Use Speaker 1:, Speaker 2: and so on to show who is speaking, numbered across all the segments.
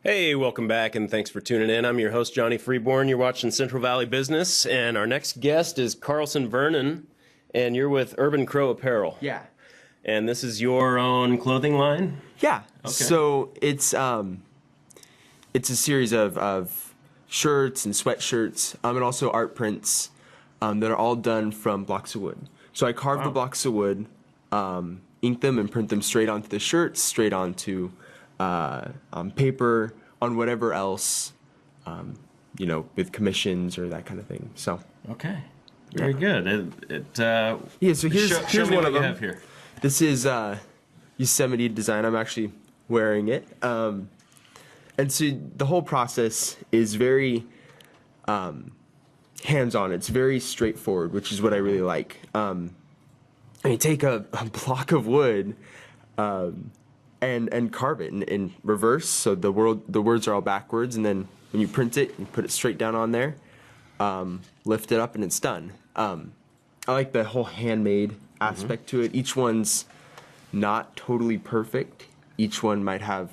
Speaker 1: Hey, welcome back, and thanks for tuning in. I'm your host, Johnny Freeborn. You're watching Central Valley Business, and our next guest is Carlson Vernon, and you're with Urban Crow Apparel.
Speaker 2: Yeah.
Speaker 1: And this is your own clothing line?
Speaker 2: Yeah.
Speaker 1: Okay.
Speaker 2: So it's a series of shirts and sweatshirts, and also art prints that are all done from blocks of wood. So I carve the blocks of wood, ink them, and print them straight onto the shirts, straight onto paper, on whatever else, with commissions or that kind of thing. So.
Speaker 1: Okay. Very good.
Speaker 2: So here's one of them.
Speaker 1: Have here.
Speaker 2: This is Yosemite design. I'm actually wearing it. And so the whole process is very hands-on. It's very straightforward, which is what I really like. You take a block of wood and carve it in reverse, so the words are all backwards, and then when you print it, you put it straight down on there, lift it up, and it's done. I like the whole handmade aspect to it. Each one's not totally perfect. Each one might have,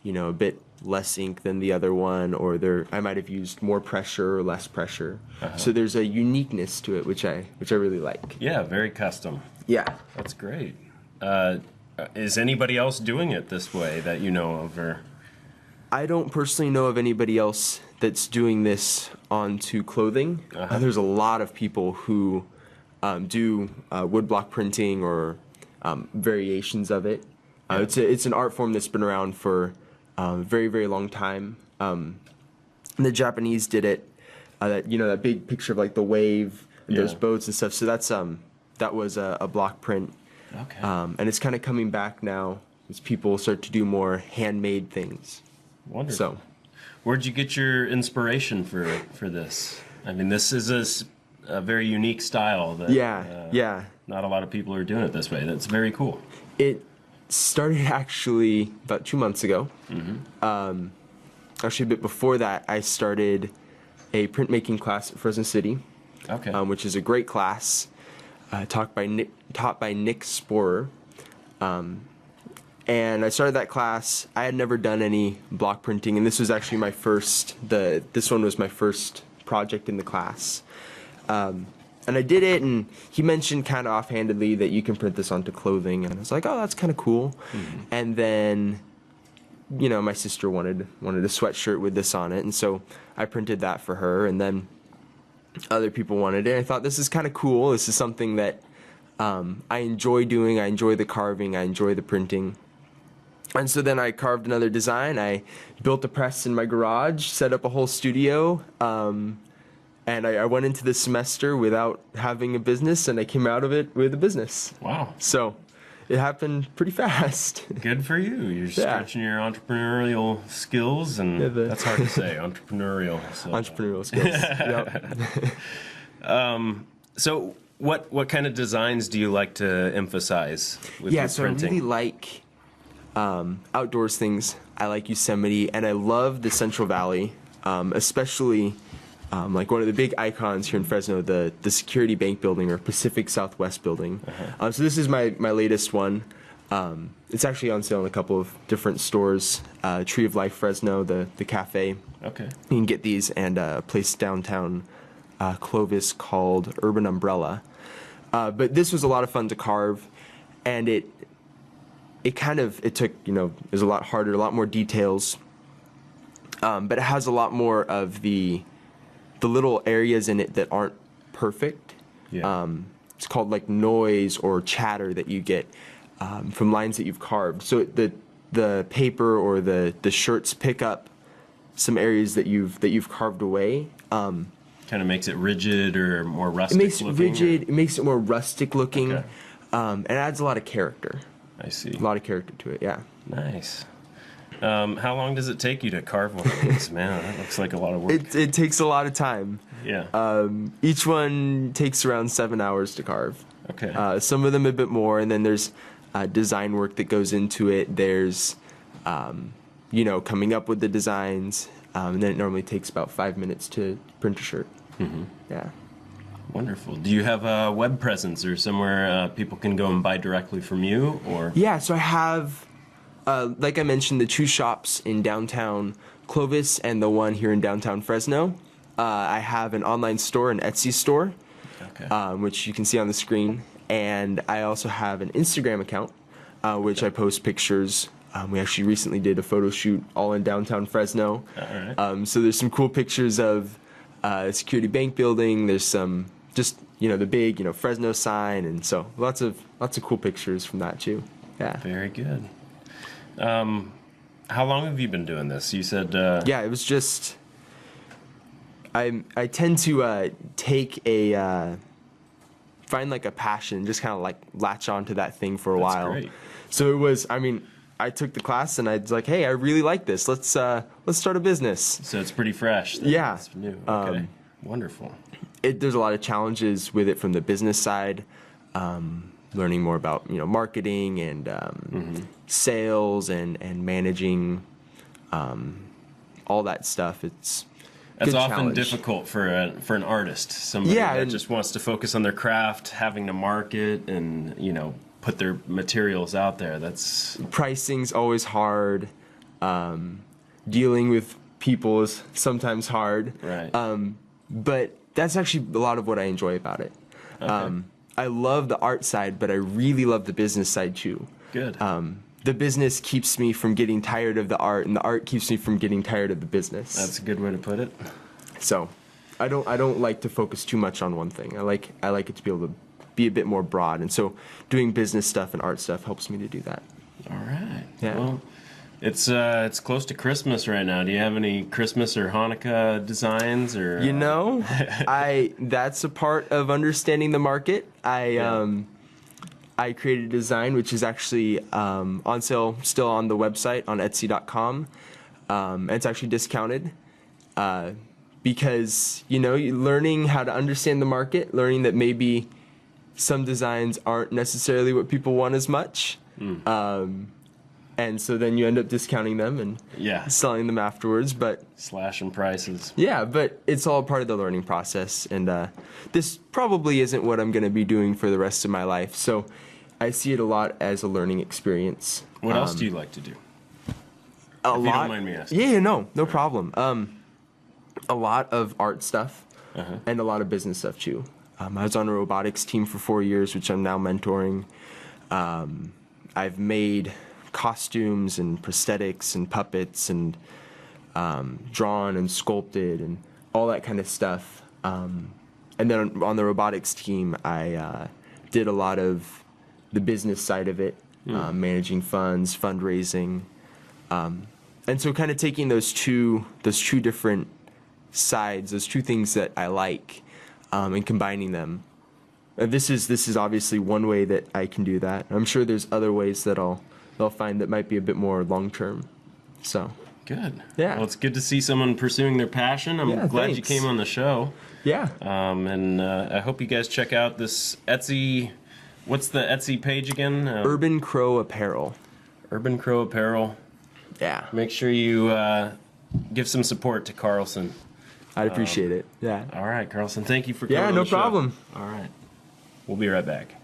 Speaker 2: a bit less ink than the other one, or I might have used more pressure or less pressure. So there's a uniqueness to it, which I really like.
Speaker 1: Yeah, very custom.
Speaker 2: Yeah.
Speaker 1: That's great. Is anybody else doing it this way that you know of? Or?
Speaker 2: I don't personally know of anybody else that's doing this onto clothing. There's a lot of people who do woodblock printing or variations of it. It's an art form that's been around for a very, very long time. The Japanese did it. That big picture of like the wave and those boats and stuff. So that was a block print.
Speaker 1: Okay.
Speaker 2: And it's kind of coming back now as people start to do more handmade things.
Speaker 1: Wonderful.
Speaker 2: So,
Speaker 1: where'd you get your inspiration for this? I mean, this is a very unique style that not a lot of people are doing it this way. That's very cool.
Speaker 2: It started actually about 2 months ago. Actually, a bit before that, I started a printmaking class at Fresno City, which is a great class. Taught by Nick Sporer, and I started that class. I had never done any block printing, and this was actually my first. This one was my first project in the class, and I did it. And he mentioned kind of offhandedly that you can print this onto clothing, and I was like, oh, that's kind of cool. And then, my sister wanted a sweatshirt with this on it, and so I printed that for her, and then other people wanted it. I thought, this is kind of cool. This is something that I enjoy doing. I enjoy the carving. I enjoy the printing. And so then I carved another design. I built a press in my garage, set up a whole studio, and I went into the semester without having a business, and I came out of it with a business.
Speaker 1: Wow.
Speaker 2: So it happened pretty fast.
Speaker 1: Good for you. You're stretching your entrepreneurial skills, and that's hard to say, entrepreneurial. So.
Speaker 2: Entrepreneurial skills, yep.
Speaker 1: So what kind of designs do you like to emphasize with your printing?
Speaker 2: I really like outdoors things. I like Yosemite, and I love the Central Valley, especially like one of the big icons here in Fresno, the Security Bank building, or Pacific Southwest building. So this is my latest one. It's actually on sale in a couple of different stores. Tree of Life Fresno, the cafe. Okay. You can get these, and a place downtown Clovis called Urban Umbrella. But this was a lot of fun to carve, and it took, it was a lot harder, a lot more details, but it has a lot more of the little areas in it that aren't perfect. It's called like noise or chatter that you get from lines that you've carved. So the paper or the shirts pick up some areas that you've carved away.
Speaker 1: Kind of makes it rigid or more rustic looking? It makes it
Speaker 2: rigid. It makes it more rustic looking. And it adds a lot of character.
Speaker 1: I see.
Speaker 2: A lot of character to it, yeah.
Speaker 1: Nice. How long does it take you to carve one of these? Man, that looks like a lot of work.
Speaker 2: It takes a lot of time.
Speaker 1: Yeah.
Speaker 2: Each one takes around 7 hours to carve.
Speaker 1: Okay.
Speaker 2: Some of them a bit more, and then there's design work that goes into it. There's, coming up with the designs, and then it normally takes about 5 minutes to print a shirt. Yeah.
Speaker 1: Wonderful. Do you have a web presence or somewhere people can go and buy directly from you? Or
Speaker 2: yeah, so I have Like I mentioned, the 2 shops in downtown Clovis and the one here in downtown Fresno. I have an online store, an Etsy store, which you can see on the screen. And I also have an Instagram account, which I post pictures. We actually recently did a photo shoot all in downtown Fresno.
Speaker 1: All right.
Speaker 2: So there's some cool pictures of Security Bank building. There's some just, the big, Fresno sign. And so lots of cool pictures from that too. Yeah.
Speaker 1: Very good. How long have you been doing this? You said...
Speaker 2: Yeah, it was just... I tend to take find like a passion, just kind of like latch onto that thing for a while.
Speaker 1: Great.
Speaker 2: So it was, I took the class and I was like, hey, I really like this. Let's start a business.
Speaker 1: So it's pretty fresh.
Speaker 2: Yeah.
Speaker 1: It's new. Okay. Wonderful.
Speaker 2: There's a lot of challenges with it from the business side. Learning more about marketing and sales and managing all that stuff.
Speaker 1: That's often
Speaker 2: challenge.
Speaker 1: Difficult for an artist. Somebody that just wants to focus on their craft, having to market and put their materials out there. That's
Speaker 2: pricing's always hard. Dealing with people is sometimes hard.
Speaker 1: Right.
Speaker 2: But that's actually a lot of what I enjoy about it.
Speaker 1: Okay.
Speaker 2: I love the art side, but I really love the business side too.
Speaker 1: Good.
Speaker 2: The business keeps me from getting tired of the art, and the art keeps me from getting tired of the business.
Speaker 1: That's a good way to put it.
Speaker 2: So, I don't like to focus too much on one thing. I like it to be able to be a bit more broad, and so doing business stuff and art stuff helps me to do that.
Speaker 1: All right.
Speaker 2: Yeah.
Speaker 1: Well, it's close to Christmas right now. Do you have any Christmas or Hanukkah designs or?
Speaker 2: That's a part of understanding the market. I created a design which is actually on sale still on the website on Etsy.com. And it's actually discounted because learning how to understand the market, learning that maybe some designs aren't necessarily what people want as much. And so then you end up discounting them and selling them afterwards. But
Speaker 1: slashing prices.
Speaker 2: Yeah, but it's all part of the learning process. And this probably isn't what I'm going to be doing for the rest of my life. So I see it a lot as a learning experience.
Speaker 1: What else do you like to do?
Speaker 2: If
Speaker 1: you don't mind me asking.
Speaker 2: Yeah, no problem. A lot of art stuff and a lot of business stuff too. I was on a robotics team for 4 years, which I'm now mentoring. I've made costumes and prosthetics and puppets and drawn and sculpted and all that kind of stuff. And then on the robotics team, I did a lot of the business side of it, managing funds, fundraising, and so kind of taking those two different sides, those two things that I like, and combining them. This is obviously one way that I can do that. I'm sure there's other ways that they'll find that might be a bit more long term. So
Speaker 1: good.
Speaker 2: Yeah.
Speaker 1: Well, it's good to see someone pursuing their passion. I'm glad you came on the show.
Speaker 2: Yeah.
Speaker 1: And I hope you guys check out this Etsy. What's the Etsy page again?
Speaker 2: Urban Crow Apparel.
Speaker 1: Urban Crow Apparel.
Speaker 2: Yeah.
Speaker 1: Make sure you give some support to Carlson.
Speaker 2: I'd appreciate it. Yeah.
Speaker 1: All right, Carlson. Thank you for coming
Speaker 2: on the show. Yeah, no problem.
Speaker 1: All right. We'll be right back.